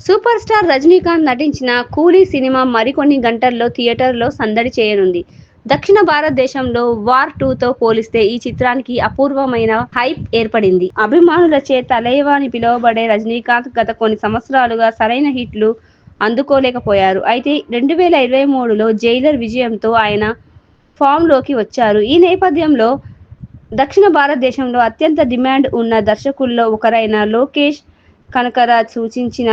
Super star Rajinikanth నటించిన కూలీ cinema మరికొన్ని గంటల్లో థియేటర్లో సందడి చేయనుంది. దక్షిణ భారతదేశంలో వార్ 2తో పోలిస్తే ఈ చిత్రానికి అపూర్వమైన హైప్ ఏర్పడింది. అభిమానులచే తలైవా అని పిలువబడే రజనీకాంత్ గత కొన్ని సంవత్సరాలుగా సరైన హిట్లు అందుకోలేకపోయారు. అయితే 2023లో జైలర్ విజయంతో ఆయన ఫామ్లోకి వచ్చారు. ఈ నేపథ్యంలో దక్షిణ భారతదేశంలో అత్యంత డిమాండ్ ఉన్న దర్శకుల్లో ఒకరైన లోకేష్ కనకరాజ్ సూచించిన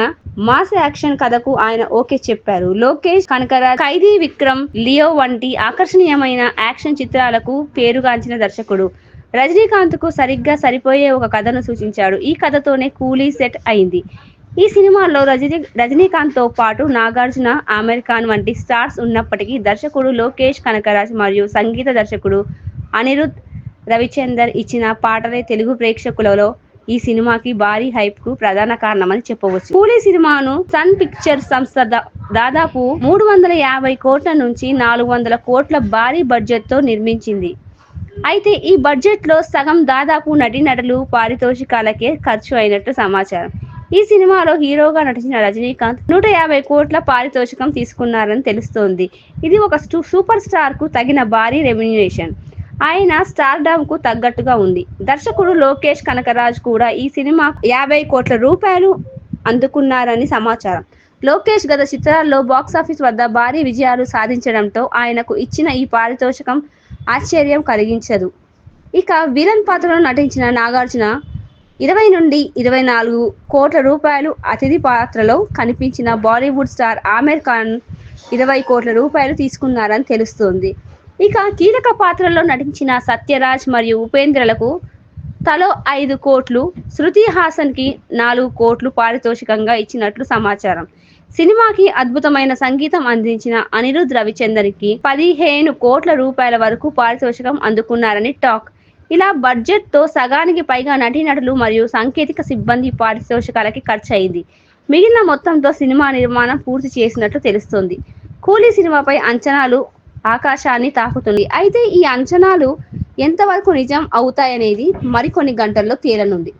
మాస్ యాక్షన్ కథకు ఆయన ఓకే చెప్పారు. లోకేష్ కనకరాజ్ ఖైదీ, విక్రమ్, లియో వంటి ఆకర్షణీయమైన యాక్షన్ చిత్రాలకు పేరుగాంచిన దర్శకుడు. రజనీకాంత్ కు సరిగ్గా సరిపోయే ఒక కథను సూచించాడు. ఈ కథతోనే కూలీ సెట్ అయింది. ఈ సినిమాలో రజనీకాంత్ తో పాటు నాగార్జున, ఆమిర్ ఖాన్ వంటి స్టార్స్ ఉన్నప్పటికీ దర్శకుడు లోకేష్ కనకరాజ్ మరియు సంగీత దర్శకుడు అనిరుద్ రవిచందర్ ఇచ్చిన పాటలే తెలుగు ప్రేక్షకులలో ఈ సినిమాకి భారీ హైప్ కు ప్రధాన కారణమని చెప్పవచ్చు. కూలీ సినిమాను సన్ పిక్చర్స్ సంస్థ దాదాపు 350 కోట్ల నుంచి 400 కోట్ల భారీ బడ్జెట్ తో నిర్మించింది. అయితే ఈ బడ్జెట్ లో సగం దాదాపు నటీనటులు పారితోషికాలకే ఖర్చు అయినట్లు సమాచారం. ఈ సినిమాలో హీరోగా నటించిన రజనీకాంత్ 150 కోట్ల పారితోషికం తీసుకున్నారని తెలుస్తోంది. ఇది ఒక సూపర్ స్టార్ కు తగిన భారీ రెమ్యునరేషన్. ఆయన స్టార్డమ్ కు తగ్గట్టుగా ఉంది. దర్శకుడు లోకేష్ కనకరాజ్ కూడా ఈ సినిమా 50 కోట్ల రూపాయలు అందుకున్నారని సమాచారం. లోకేష్ గత చిత్రాల్లో బాక్సాఫీస్ వద్ద భారీ విజయాలు సాధించడంతో ఆయనకు ఇచ్చిన ఈ పారితోషికం ఆశ్చర్యం కలిగించదు. ఇక విలన్ పాత్రలో నటించిన నాగార్జున 20 నుండి 24 కోట్ల రూపాయలు, అతిథి పాత్రలో కనిపించిన బాలీవుడ్ స్టార్ ఆమిర్ ఖాన్ 20 కోట్ల రూపాయలు తీసుకున్నారని తెలుస్తోంది. ఇక కీలక పాత్రల్లో నటించిన సత్యరాజ్ మరియు ఉపేంద్రలకు తలో 5 కోట్లు, శృతి హాసన్ కి 4 కోట్లు పారితోషికంగా ఇచ్చినట్లు సమాచారం. సినిమాకి అద్భుతమైన సంగీతం అందించిన అనిరుద్ రవిచందర్ కి 15 కోట్ల రూపాయల వరకు పారితోషికం అందుకున్నారని టాక్. ఇలా బడ్జెట్ తో సగానికి పైగా నటీనటులు మరియు సాంకేతిక సిబ్బంది పారితోషికాలకి ఖర్చు అయింది. మిగిలిన మొత్తంతో సినిమా నిర్మాణం పూర్తి చేసినట్లు తెలుస్తోంది. కూలీ సినిమాపై అంచనాలు ఆకాశాన్ని తాకుతుంది. అయితే ఈ అంచనాలు ఎంతవరకు నిజం అవుతాయనేది మరికొన్ని గంటల్లో తేలనుంది.